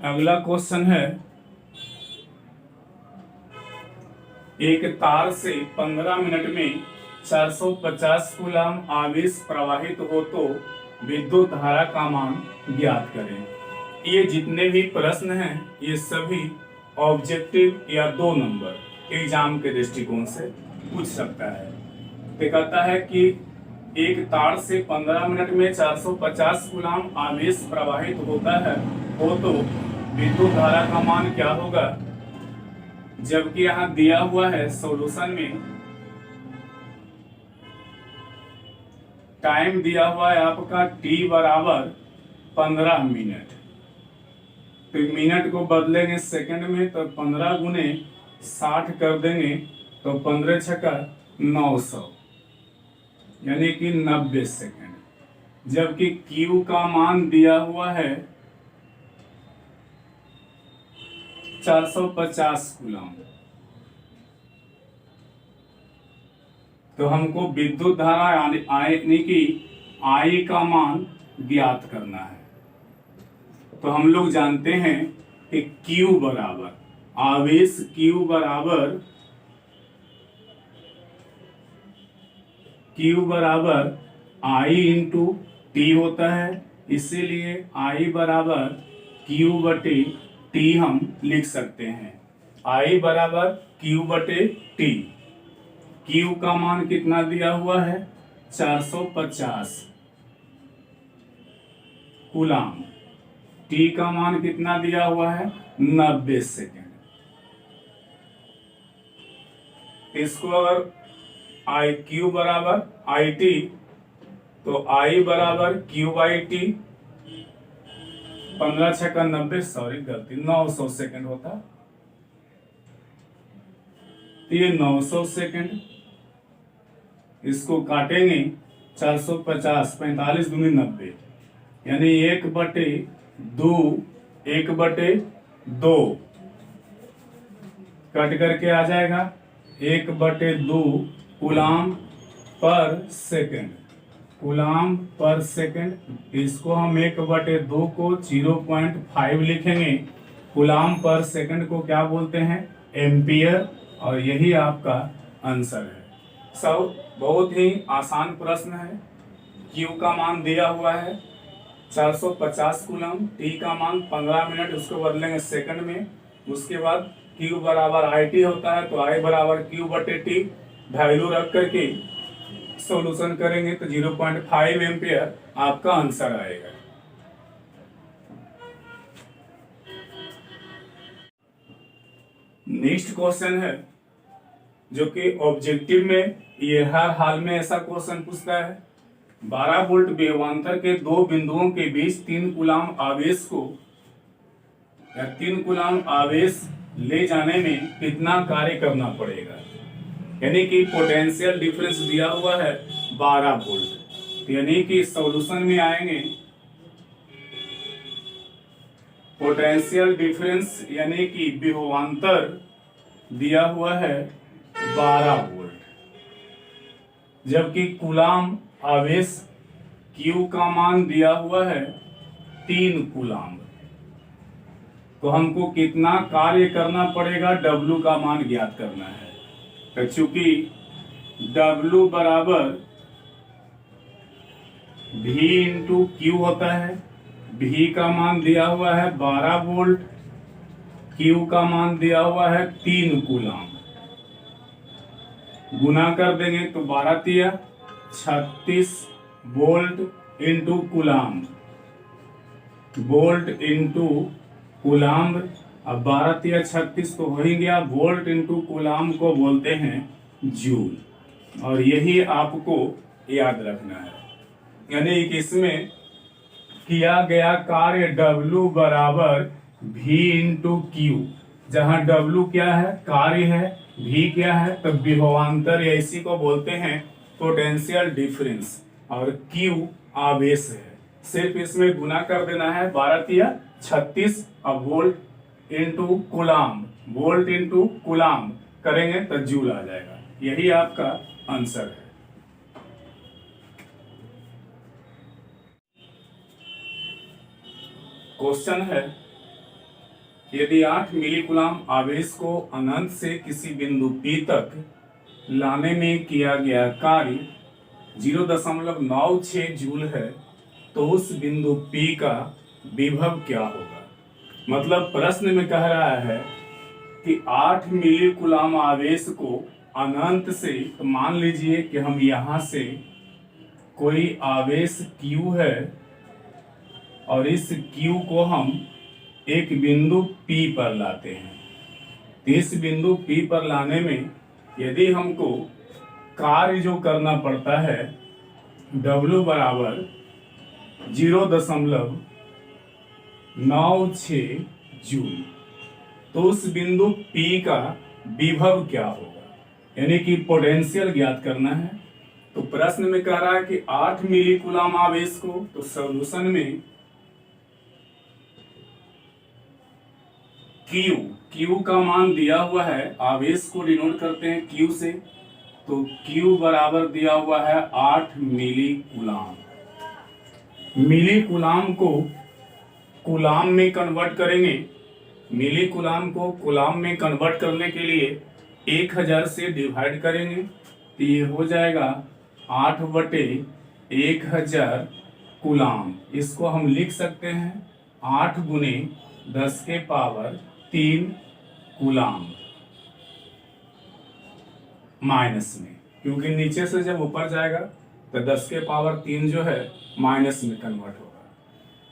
अगला क्वेश्चन है, एक तार से 15 मिनट में 450 कूलम आवेश प्रवाहित हो तो विद्युत धारा का मान ज्ञात करें। ये जितने भी प्रश्न हैं ये सभी ऑब्जेक्टिव या 2 नंबर एग्जाम के दृष्टिकोण से पूछ सकता है। तो कहता है कि एक तार से 15 मिनट में 450 कूलम आवेश प्रवाहित होता है हो तो विद्युत धारा का मान क्या होगा। जबकि यहाँ दिया हुआ है सॉल्यूशन में टाइम दिया हुआ है आपका t बराबर 15 मिनट। तो मिनट को बदलेंगे सेकंड में तो 15 गुने 60 कर देंगे तो 15 छक्का 900 यानी कि 90 सेकंड। जबकि Q का मान दिया हुआ है 450 कूलम। तो हमको विद्युत धारा यानी कि I का मान ज्ञात करना है। तो हम लोग जानते हैं कि Q बराबर आवेश Q बराबर I इंटू टी होता है। इसीलिए I बराबर Q बटे T हम लिख सकते हैं। I बराबर Q बटे T। Q का मान कितना दिया हुआ है 450 कूलम। T का मान कितना दिया हुआ है 90 सेकेंड। इसको अगर Q बराबर IT तो I बराबर Q बाई टी 15 छक्का 90 सॉरी गलती 900 सेकेंड होता। तो ये 900 सेकेंड इसको काटेंगे 450 45 दूनी 90 यानी 1/2 1/2 कट करके आ जाएगा 1/2 coulomb per second. Coulomb per second इसको हम 1/2 को 0.5 लिखेंगे। कूलम पर सेकेंड को क्या बोलते हैं एम्पियर। और यही आपका आंसर है। सब बहुत ही आसान प्रश्न है। Q का मान दिया हुआ है 450 कूलम, T का मान 15 मिनट उसको बदलेंगे सेकंड में। उसके बाद Q बराबर IT होता है तो I बराबर Q बटे T वैल्यू रख करके सॉल्यूशन करेंगे तो 0.5 एम्पियर आपका आंसर आएगा। नेक्स्ट क्वेश्चन है जो कि ऑब्जेक्टिव में ये हर हाल में ऐसा क्वेश्चन पूछता है। 12 वोल्ट विभवांतर के 2 बिंदुओं के बीच 3 कूलम आवेश को या 3 कूलम आवेश ले जाने में कितना कार्य करना पड़ेगा। यानी कि पोटेंशियल डिफरेंस दिया हुआ है 12 वोल्ट। यानी कि सॉल्यूशन में आएंगे पोटेंशियल डिफरेंस यानी कि विभवांतर दिया हुआ है 12 वोल्ट। जबकि कूलम आवेश Q का मान दिया हुआ है 3 कूलम। तो हमको कितना कार्य करना पड़ेगा W का मान ज्ञात करना है। तो चूंकि W बराबर V इंटू Q होता है। V का मान दिया हुआ है 12 वोल्ट, Q का मान दिया हुआ है 3 कूलम। गुना कर देंगे तो 12 तिया 36 volt into coulomb. Volt into coulomb. अब 12 तिया 36 तो हो ही गया। वोल्ट इंटू कूलम को बोलते हैं जूल। और यही आपको याद रखना है। यानी कि इसमें किया गया कार्य W बराबर V इंटू Q। जहां W क्या है कार्य है, V क्या है तो विभवांतर या इसी को बोलते हैं पोटेंशियल डिफरेंस और Q आवेश है। सिर्फ इसमें गुना कर देना है 12 तिया 36 अब volt into coulomb. Volt into coulomb करेंगे तो जूल आ जाएगा। यही आपका आंसर है। क्वेश्चन है यदि 8 मिली कूलाम आवेश को अनंत से किसी बिंदु P तक लाने में किया गया कार्य 0.96 जूल है तो उस बिंदु P का विभव क्या होगा। मतलब प्रश्न में कह रहा है कि 8 मिली कूलाम आवेश को अनंत से, तो मान लीजिए कि हम यहां से कोई आवेश Q है और इस Q को हम एक बिंदु P पर लाते हैं। तो इस बिंदु P पर लाने में यदि हमको कार्य जो करना पड़ता है W बराबर 0.96 जूल, तो उस बिंदु P का विभव क्या होगा, यानी कि पोटेंशियल ज्ञात करना है। तो प्रश्न में कह रहा है कि 8 मिली कूलाम आवेश को, तो सॉल्यूशन में Q का मान दिया हुआ है, आवेश को डिनोट करते हैं Q से, तो Q बराबर दिया हुआ है 8 मिली कूलाम। मिली कूलाम को कूलाम में कन्वर्ट करेंगे, मिली कूलाम को कूलाम में कन्वर्ट करने के लिए 1000 से डिवाइड करेंगे, तो ये हो जाएगा 8/1000 कूलाम। इसको हम लिख सकते हैं 8 गुने 10⁻³ कूलाम माइनस में, क्योंकि नीचे से जब ऊपर जाएगा तो 10⁻³ जो है माइनस में कन्वर्ट होगा।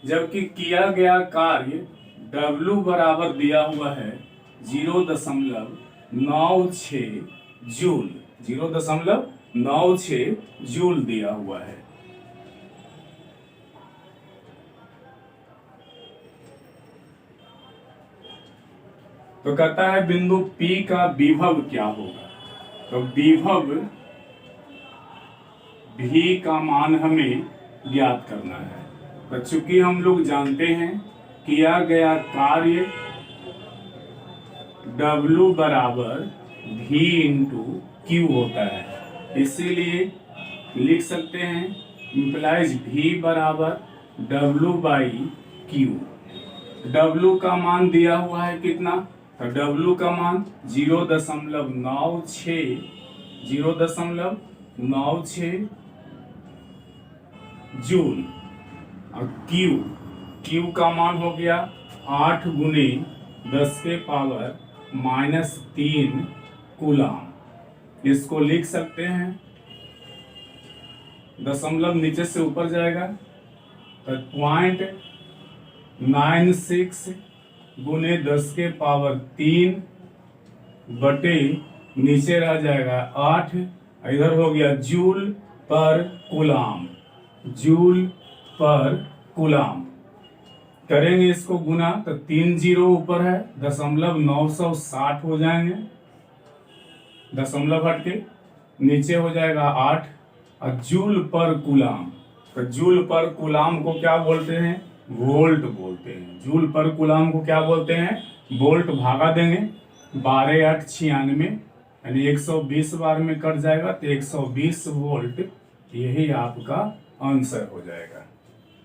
जबकि किया गया कार्य W बराबर दिया हुआ है 0.96 जूल, 0.96 जूल दिया हुआ है। तो कहता है बिंदु P का विभव क्या होगा। तो विभव V का मान हमें ज्ञात करना है। तो चूंकि हम लोग जानते हैं किया गया कार्य W बराबर V इंटू Q होता है, इसीलिए लिख सकते हैं इम्प्लाइज V बराबर W/Q। W का मान दिया हुआ है कितना, तो W का मान 0.96 जूल, और Q का मान हो गया 8 गुने 10⁻³ कूलाम। इसको लिख सकते हैं, दशमलव नीचे से ऊपर जाएगा तो 0.96 गुने 10⁻³ बटे नीचे रह जाएगा 8, इधर हो गया जूल पर कूलाम, जूल पर कूलाम। करेंगे इसको गुना तो 3 जीरो ऊपर है, 0.960 हो जाएंगे, दशमलव हट के नीचे हो जाएगा 8, और जूल पर कूलाम, तो जूल पर कूलाम को क्या बोलते हैं, वोल्ट बोलते हैं। जूल पर कूलाम को क्या बोलते हैं, वोल्ट। भागा देंगे 12×8 = 96, यानी 120 बार में कट जाएगा तो 120 वोल्ट, यही आपका आंसर हो जाएगा।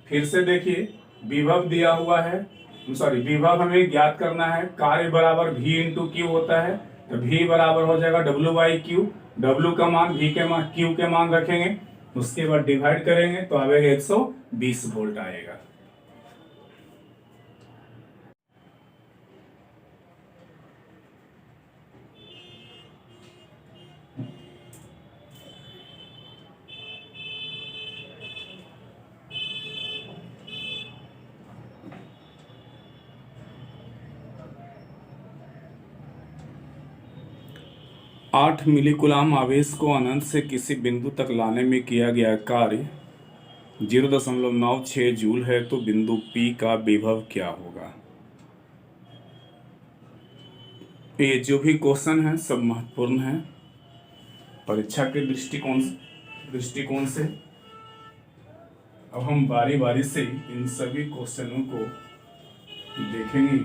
फिर से देखिए विभव दिया हुआ है, सॉरी विभव हमें ज्ञात करना है, कार्य बराबर V इंटू Q होता है, तो V बराबर हो जाएगा W/Q। W का मान V के मान Q के मान रखेंगे, उसके बाद डिवाइड करेंगे तो आएगा 120 वोल्ट आएगा। आठ मिली कूलाम आवेश को अनंत से किसी बिंदु तक लाने में किया गया कार्य 0.96 जूल है, तो बिंदु P का विभव क्या होगा। ये जो भी क्वेश्चन है सब महत्वपूर्ण है परीक्षा के दृष्टिकोण से। अब हम बारी बारी से इन सभी क्वेश्चनों को देखेंगे।